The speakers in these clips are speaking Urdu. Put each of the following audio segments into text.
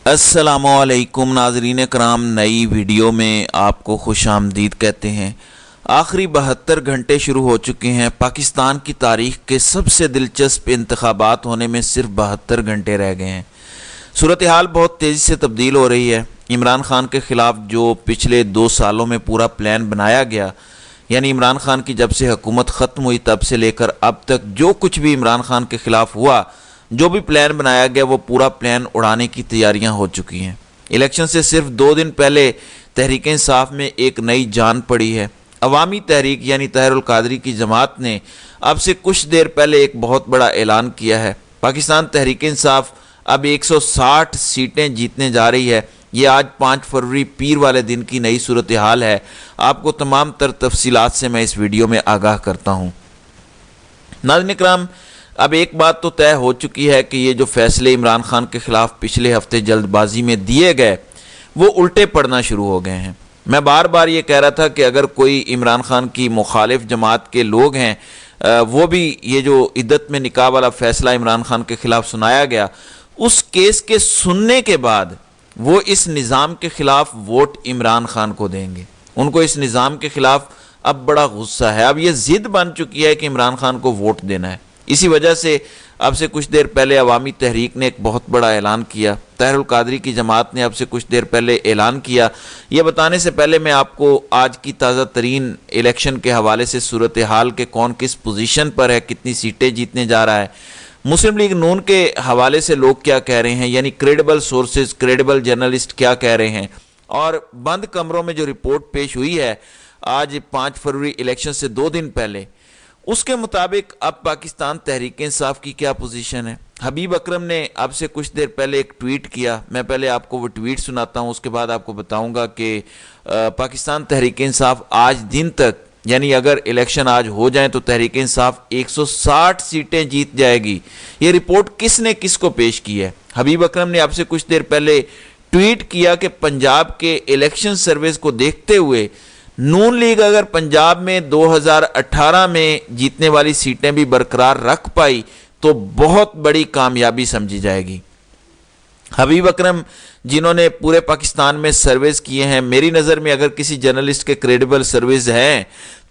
السلام علیکم ناظرین کرام، نئی ویڈیو میں آپ کو خوش آمدید کہتے ہیں۔ آخری 72 گھنٹے شروع ہو چکے ہیں۔ پاکستان کی تاریخ کے سب سے دلچسپ انتخابات ہونے میں صرف 72 گھنٹے رہ گئے ہیں۔ صورتحال بہت تیزی سے تبدیل ہو رہی ہے۔ عمران خان کے خلاف جو پچھلے 2 سالوں میں پورا پلان بنایا گیا، یعنی عمران خان کی جب سے حکومت ختم ہوئی تب سے لے کر اب تک جو کچھ بھی عمران خان کے خلاف ہوا، جو بھی پلان بنایا گیا، وہ پورا پلان اڑانے کی تیاریاں ہو چکی ہیں۔ الیکشن سے صرف 2 دن پہلے تحریک انصاف میں ایک نئی جان پڑی ہے۔ عوامی تحریک یعنی طاہر القادری کی جماعت نے اب سے کچھ دیر پہلے ایک بہت بڑا اعلان کیا ہے۔ پاکستان تحریک انصاف اب 160 سیٹیں جیتنے جا رہی ہے۔ یہ آج 5 فروری پیر والے دن کی نئی صورتحال ہے۔ آپ کو تمام تر تفصیلات سے میں اس ویڈیو میں آگاہ کرتا ہوں۔ ناظرین کرام، اب ایک بات تو طے ہو چکی ہے کہ یہ جو فیصلے عمران خان کے خلاف پچھلے ہفتے جلد بازی میں دیے گئے، وہ الٹے پڑنا شروع ہو گئے ہیں۔ میں بار بار یہ کہہ رہا تھا کہ اگر کوئی عمران خان کی مخالف جماعت کے لوگ ہیں، وہ بھی یہ جو عدت میں نکاح والا فیصلہ عمران خان کے خلاف سنایا گیا، اس کیس کے سننے کے بعد وہ اس نظام کے خلاف ووٹ عمران خان کو دیں گے۔ ان کو اس نظام کے خلاف اب بڑا غصہ ہے۔ اب یہ ضد بن چکی ہے کہ عمران خان کو ووٹ دینا ہے۔ اسی وجہ سے اب سے کچھ دیر پہلے عوامی تحریک نے ایک بہت بڑا اعلان کیا۔ طاہر القادری کی جماعت نے اب سے کچھ دیر پہلے اعلان کیا۔ یہ بتانے سے پہلے میں آپ کو آج کی تازہ ترین الیکشن کے حوالے سے صورتحال کے کون کس پوزیشن پر ہے، کتنی سیٹیں جیتنے جا رہا ہے، مسلم لیگ نون کے حوالے سے لوگ کیا کہہ رہے ہیں، یعنی کریڈیبل سورسز، کریڈیبل جرنلسٹ کیا کہہ رہے ہیں، اور بند کمروں میں جو رپورٹ پیش ہوئی ہے آج 5 فروری الیکشن سے 2 دن پہلے، اس کے مطابق اب پاکستان تحریک انصاف کی کیا پوزیشن ہے۔ حبیب اکرم نے اب سے کچھ دیر پہلے ایک ٹویٹ کیا۔ میں پہلے آپ کو وہ ٹویٹ سناتا ہوں، اس کے بعد آپ کو بتاؤں گا کہ پاکستان تحریک انصاف آج دن تک، یعنی اگر الیکشن آج ہو جائیں تو تحریک انصاف 160 سیٹیں جیت جائے گی۔ یہ رپورٹ کس نے کس کو پیش کی ہے؟ حبیب اکرم نے اب سے کچھ دیر پہلے ٹویٹ کیا کہ پنجاب کے الیکشن سروس کو دیکھتے ہوئے نون لیگ اگر پنجاب میں 2018 میں جیتنے والی سیٹیں بھی برقرار رکھ پائی تو بہت بڑی کامیابی سمجھی جائے گی۔ حبیب اکرم جنہوں نے پورے پاکستان میں سرویز کیے ہیں، میری نظر میں اگر کسی جرنلسٹ کے کریڈیبل سرویز ہیں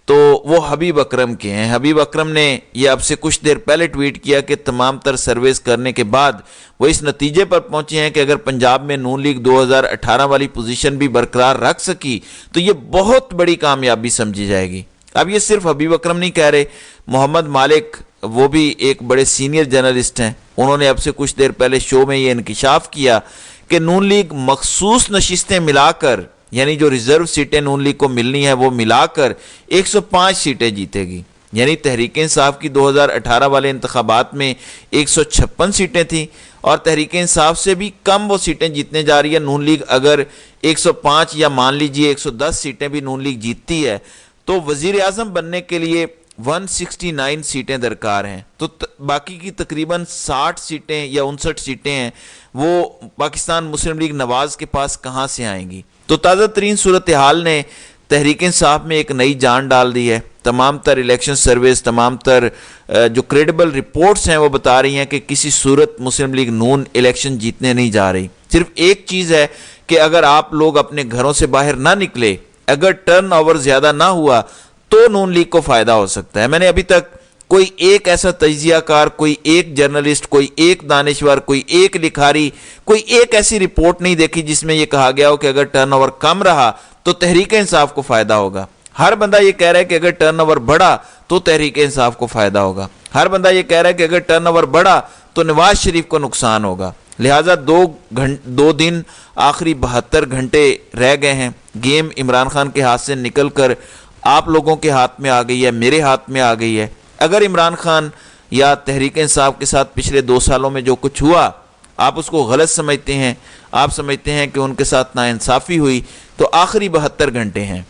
تو وہ حبیب اکرم کے ہیں۔ حبیب اکرم نے یہ اب سے کچھ دیر پہلے ٹویٹ کیا کہ تمام تر سرویز کرنے کے بعد وہ اس نتیجے پر پہنچے ہیں کہ اگر پنجاب میں نون لیگ 2018 والی پوزیشن بھی برقرار رکھ سکی تو یہ بہت بڑی کامیابی سمجھی جائے گی۔ اب یہ صرف حبیب اکرم نہیں کہہ رہے، محمد مالک وہ بھی ایک بڑے سینئر جرنلسٹ ہیں، انہوں نے اب سے کچھ دیر پہلے شو میں یہ انکشاف کیا کہ نون لیگ مخصوص نشستیں ملا کر، یعنی جو ریزرو سیٹیں نون لیگ کو ملنی ہے وہ ملا کر 105 سیٹیں جیتے گی۔ یعنی تحریک انصاف کی 2018 والے انتخابات میں 156 سیٹیں تھیں اور تحریک انصاف سے بھی کم وہ سیٹیں جیتنے جا رہی ہے۔ نون لیگ اگر 105 یا مان لیجئے 110 سیٹیں بھی نون لیگ جیتتی ہے تو وزیر اعظم بننے کے لیے 169 سیٹیں درکار ہیں، تو باقی کی تقریباً 60 سیٹیں یا 59 سیٹیں ہیں، وہ پاکستان مسلم لیگ نواز کے پاس کہاں سے آئیں گی؟ تو تازہ ترین صورتحال نے تحریک انصاف میں ایک نئی جان ڈال دی ہے۔ تمام تر الیکشن سروس، تمام تر جو کریڈیبل رپورٹس ہیں وہ بتا رہی ہیں کہ کسی صورت مسلم لیگ نون الیکشن جیتنے نہیں جا رہی۔ صرف ایک چیز ہے کہ اگر آپ لوگ اپنے گھروں سے باہر نہ نکلے، اگر ٹرن اوور زیادہ نہ ہوا تو نون لیگ کو فائدہ ہو سکتا ہے۔ میں نے ابھی تک کوئی ایک ایسا تجزیہ کار، کوئی ایک جرنلسٹ، کوئی ایک دانشور، کوئی ایک لکھاری، کوئی ایک ایسی رپورٹ نہیں دیکھی جس میں یہ کہا گیا ہو کہ اگر ٹرن اوور کم رہا تو تحریک انصاف کو فائدہ ہوگا۔ ہر بندہ یہ کہہ رہا ہے کہ اگر ٹرن اوور بڑھا تو تحریک انصاف کو فائدہ ہوگا۔ ہر بندہ یہ کہہ رہا ہے کہ اگر ٹرن اوور بڑھا تو نواز شریف کو نقصان ہوگا۔ لہٰذا 2 دن آخری 72 گھنٹے رہ گئے ہیں۔ گیم عمران خان کے ہاتھ سے نکل کر آپ لوگوں کے ہاتھ میں آ گئی ہے، میرے ہاتھ میں آ گئی ہے۔ اگر عمران خان یا تحریک انصاف کے ساتھ پچھلے 2 سالوں میں جو کچھ ہوا آپ اس کو غلط سمجھتے ہیں، آپ سمجھتے ہیں کہ ان کے ساتھ ناانصافی ہوئی، تو آخری 72 گھنٹے ہیں۔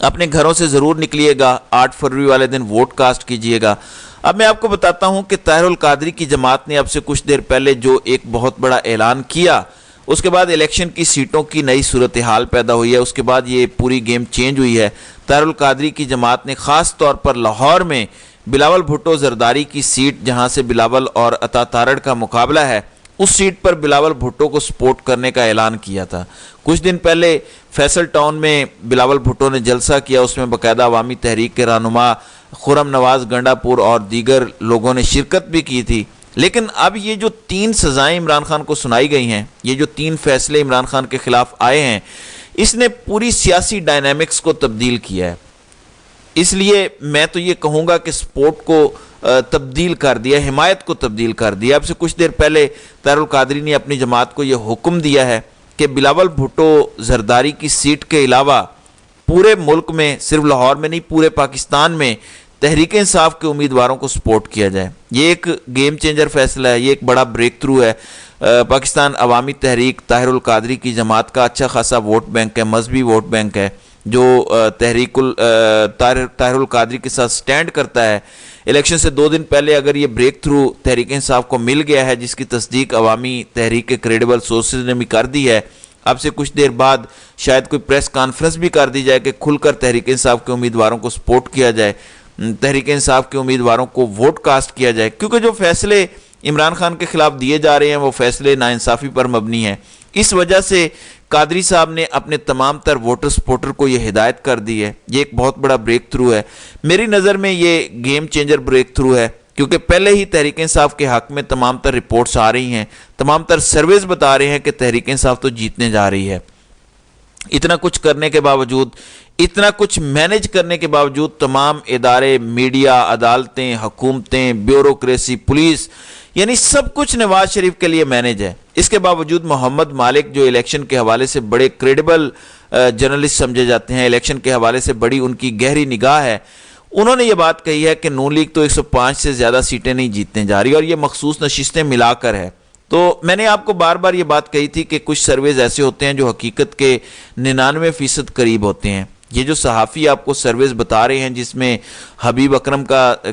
اپنے گھروں سے ضرور نکلیے گا، 8 فروری والے دن ووٹ کاسٹ کیجئے گا۔ اب میں آپ کو بتاتا ہوں کہ طاہر القادری کی جماعت نے اب سے کچھ دیر پہلے جو ایک بہت بڑا اعلان کیا، اس کے بعد الیکشن کی سیٹوں کی نئی صورتحال پیدا ہوئی ہے۔ اس کے بعد یہ پوری گیم چینج ہوئی ہے۔ طاہر القادری کی جماعت نے خاص طور پر لاہور میں بلاول بھٹو زرداری کی سیٹ، جہاں سے بلاول اور عطا تارڑ کا مقابلہ ہے، اس سیٹ پر بلاول بھٹو کو سپورٹ کرنے کا اعلان کیا تھا۔ کچھ دن پہلے فیصل ٹاؤن میں بلاول بھٹو نے جلسہ کیا، اس میں باقاعدہ عوامی تحریک کے رہنما خرم نواز گنڈا پور اور دیگر لوگوں نے شرکت بھی کی تھی۔ لیکن اب یہ جو 3 سزائیں عمران خان کو سنائی گئی ہیں، یہ جو 3 فیصلے عمران خان کے خلاف آئے ہیں، اس نے پوری سیاسی ڈائنامکس کو تبدیل کیا ہے۔ اس لیے میں تو یہ کہوں گا کہ سپورٹ کو تبدیل کر دیا، حمایت کو تبدیل کر دیا۔ اب سے کچھ دیر پہلے طاہر القادری نے اپنی جماعت کو یہ حکم دیا ہے کہ بلاول بھٹو زرداری کی سیٹ کے علاوہ پورے ملک میں، صرف لاہور میں نہیں پورے پاکستان میں تحریک انصاف کے امیدواروں کو سپورٹ کیا جائے۔ یہ ایک گیم چینجر فیصلہ ہے، یہ ایک بڑا بریک تھرو ہے۔ پاکستان عوامی تحریک طاہر القادری کی جماعت کا اچھا خاصا ووٹ بینک ہے، مذہبی ووٹ بینک ہے، جو طاہر القادری کے ساتھ سٹینڈ کرتا ہے۔ الیکشن سے 2 دن پہلے اگر یہ بریک تھرو تحریک انصاف کو مل گیا ہے، جس کی تصدیق عوامی تحریک کے کریڈیبل سورسز نے بھی کر دی ہے، اب سے کچھ دیر بعد شاید کوئی پریس کانفرنس بھی کر دی جائے کہ کھل کر تحریک انصاف کے امیدواروں کو سپورٹ کیا جائے، تحریک انصاف کے امیدواروں کو ووٹ کاسٹ کیا جائے، کیونکہ جو فیصلے عمران خان کے خلاف دیے جا رہے ہیں وہ فیصلے ناانصافی پر مبنی ہیں۔ اس وجہ سے قادری صاحب نے اپنے تمام تر ووٹر سپورٹر کو یہ ہدایت کر دی ہے۔ یہ ایک بہت بڑا بریک تھرو ہے، میری نظر میں یہ گیم چینجر بریک تھرو ہے، کیونکہ پہلے ہی تحریک انصاف کے حق میں تمام تر رپورٹس آ رہی ہیں، تمام تر سرویز بتا رہے ہیں کہ تحریک انصاف تو جیتنے جا رہی ہے۔ اتنا کچھ کرنے کے باوجود، اتنا کچھ مینج کرنے کے باوجود تمام ادارے، میڈیا، عدالتیں، حکومتیں، بیوروکریسی، پولیس، یعنی سب کچھ نواز شریف کے لیے مینج ہے۔ اس کے باوجود محمد مالک جو الیکشن کے حوالے سے بڑے کریڈیبل جرنلسٹ سمجھے جاتے ہیں، الیکشن کے حوالے سے بڑی ان کی گہری نگاہ ہے، انہوں نے یہ بات کہی ہے کہ نون لیگ تو 105 سے زیادہ سیٹیں نہیں جیتنے جا رہی اور یہ مخصوص نشستیں ملا کر ہے۔ تو میں نے آپ کو بار بار یہ بات کہی تھی کہ کچھ سرویز ایسے ہوتے ہیں جو حقیقت کے 99% قریب ہوتے ہیں۔ یہ جو صحافی آپ کو سرویز بتا رہے ہیں، جس میں حبیب اکرم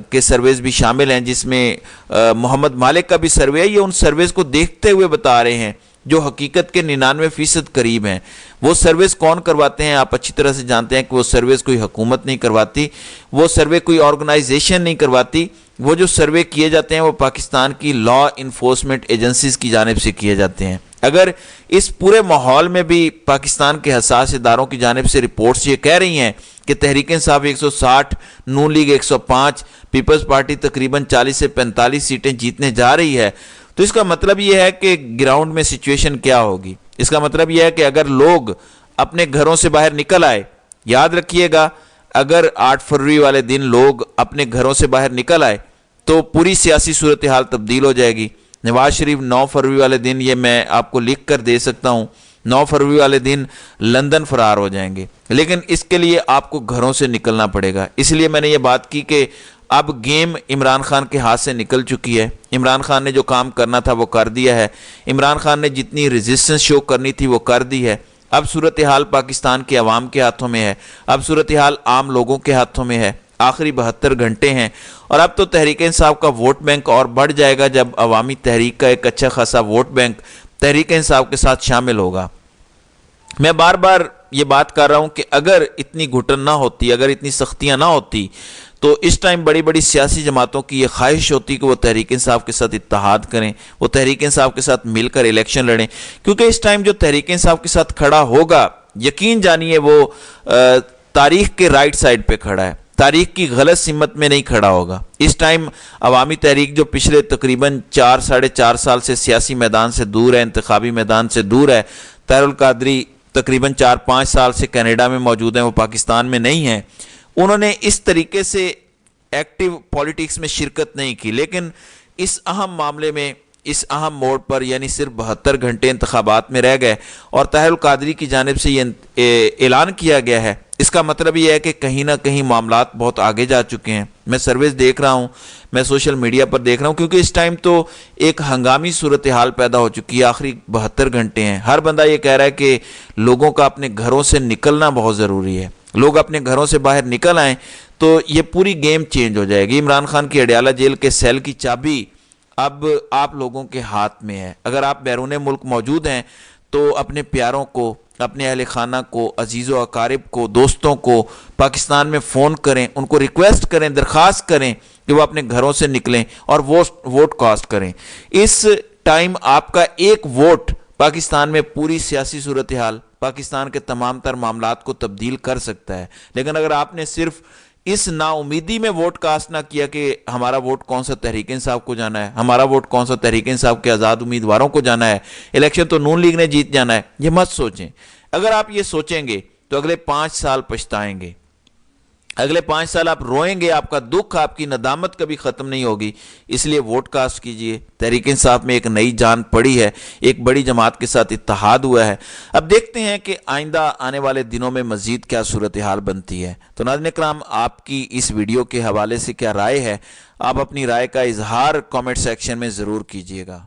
کے سرویز بھی شامل ہیں، جس میں محمد مالک کا بھی سروے ہے، یہ ان سرویز کو دیکھتے ہوئے بتا رہے ہیں جو حقیقت کے 99% قریب ہیں۔ وہ سرویز کون کرواتے ہیں؟ آپ اچھی طرح سے جانتے ہیں کہ وہ سرویز کوئی حکومت نہیں کرواتی، وہ سروے کوئی آرگنائزیشن نہیں کرواتی، وہ جو سروے کیے جاتے ہیں وہ پاکستان کی لا انفورسمنٹ ایجنسیز کی جانب سے کیے جاتے ہیں۔ اگر اس پورے ماحول میں بھی پاکستان کے حساس اداروں کی جانب سے رپورٹس یہ کہہ رہی ہیں کہ تحریک انصاف 160، نون لیگ 105، پیپلز پارٹی تقریباً 40 سے 45 سیٹیں جیتنے جا رہی ہے، تو اس کا مطلب یہ ہے کہ گراؤنڈ میں سچویشن کیا ہوگی۔ اس کا مطلب یہ ہے کہ اگر لوگ اپنے گھروں سے باہر نکل آئے، یاد رکھیے گا، اگر 8 فروری والے دن لوگ اپنے گھروں سے باہر نکل آئے تو پوری سیاسی صورتحال تبدیل ہو جائے گی۔ نواز شریف 9 فروری والے دن، یہ میں آپ کو لکھ کر دے سکتا ہوں، 9 فروری والے دن لندن فرار ہو جائیں گے، لیکن اس کے لیے آپ کو گھروں سے نکلنا پڑے گا۔ اس لیے میں نے یہ بات کی کہ اب گیم عمران خان کے ہاتھ سے نکل چکی ہے۔ عمران خان نے جو کام کرنا تھا وہ کر دیا ہے، عمران خان نے جتنی ریزسٹنس شو کرنی تھی وہ کر دی ہے۔ اب صورتحال پاکستان کے عوام کے ہاتھوں میں ہے، اب صورتحال عام لوگوں کے ہاتھوں میں ہے۔ آخری 72 گھنٹے ہیں اور اب تو تحریک انصاف کا ووٹ بینک اور بڑھ جائے گا جب عوامی تحریک کا ایک اچھا خاصا ووٹ بینک تحریک انصاف کے ساتھ شامل ہوگا۔ میں بار بار یہ بات کر رہا ہوں کہ اگر اتنی گھٹن نہ ہوتی، اگر اتنی سختیاں نہ ہوتی، تو اس ٹائم بڑی بڑی سیاسی جماعتوں کی یہ خواہش ہوتی کہ وہ تحریک انصاف کے ساتھ اتحاد کریں، وہ تحریک انصاف کے ساتھ مل کر الیکشن لڑیں، کیونکہ اس ٹائم جو تحریک انصاف کے ساتھ کھڑا ہوگا، یقین جانیے وہ تاریخ کے رائٹ سائڈ پہ کھڑا ہے، تاریخ کی غلط سمت میں نہیں کھڑا ہوگا۔ اس ٹائم عوامی تحریک جو پچھلے تقریباً 4-4.5 سال سے سیاسی میدان سے دور ہے، انتخابی میدان سے دور ہے، طاہر القادری تقریباً 4-5 سال سے کینیڈا میں موجود ہیں، وہ پاکستان میں نہیں ہیں، انہوں نے اس طریقے سے ایکٹیو پولیٹکس میں شرکت نہیں کی، لیکن اس اہم معاملے میں، اس اہم موڑ پر، یعنی صرف 72 گھنٹے انتخابات میں رہ گئے اور طاہر القادری کی جانب سے یہ اعلان کیا گیا ہے، اس کا مطلب یہ ہے کہ کہیں نہ کہیں معاملات بہت آگے جا چکے ہیں۔ میں سرویز دیکھ رہا ہوں، میں سوشل میڈیا پر دیکھ رہا ہوں، کیونکہ اس ٹائم تو ایک ہنگامی صورتحال پیدا ہو چکی ہے۔ آخری 72 گھنٹے ہیں، ہر بندہ یہ کہہ رہا ہے کہ لوگوں کا اپنے گھروں سے نکلنا بہت ضروری ہے، لوگ اپنے گھروں سے باہر نکل آئیں تو یہ پوری گیم چینج ہو جائے گی۔ عمران خان کی اڈیالہ جیل کے سیل کی چابی اب آپ لوگوں کے ہاتھ میں ہے۔ اگر آپ بیرون ملک موجود ہیں تو اپنے پیاروں کو، اپنے اہل خانہ کو، عزیز و اقارب کو، دوستوں کو پاکستان میں فون کریں، ان کو ریکویسٹ کریں، درخواست کریں کہ وہ اپنے گھروں سے نکلیں اور ووٹ کاسٹ کریں۔ اس ٹائم آپ کا ایک ووٹ پاکستان میں پوری سیاسی صورتحال، پاکستان کے تمام تر معاملات کو تبدیل کر سکتا ہے. لیکن اگر آپ نے صرف اس نا امیدی میں ووٹ کاسٹ نہ کیا کہ ہمارا ووٹ کون سا تحریک انصاف کو جانا ہے، ہمارا ووٹ کون سا تحریک انصاف کے آزاد امیدواروں کو جانا ہے، الیکشن تو نون لیگ نے جیت جانا ہے، یہ مت سوچیں. اگر آپ یہ سوچیں گے تو اگلے 5 سال پچھتائیں گے، اگلے 5 سال آپ روئیں گے، آپ کا دکھ، آپ کی ندامت کبھی ختم نہیں ہوگی. اس لیے ووٹ کاسٹ کیجئے. تحریک انصاف میں ایک نئی جان پڑی ہے، ایک بڑی جماعت کے ساتھ اتحاد ہوا ہے. اب دیکھتے ہیں کہ آئندہ آنے والے دنوں میں مزید کیا صورتحال بنتی ہے. تو ناظرین کرام، آپ کی اس ویڈیو کے حوالے سے کیا رائے ہے؟ آپ اپنی رائے کا اظہار کامنٹ سیکشن میں ضرور کیجئے گا.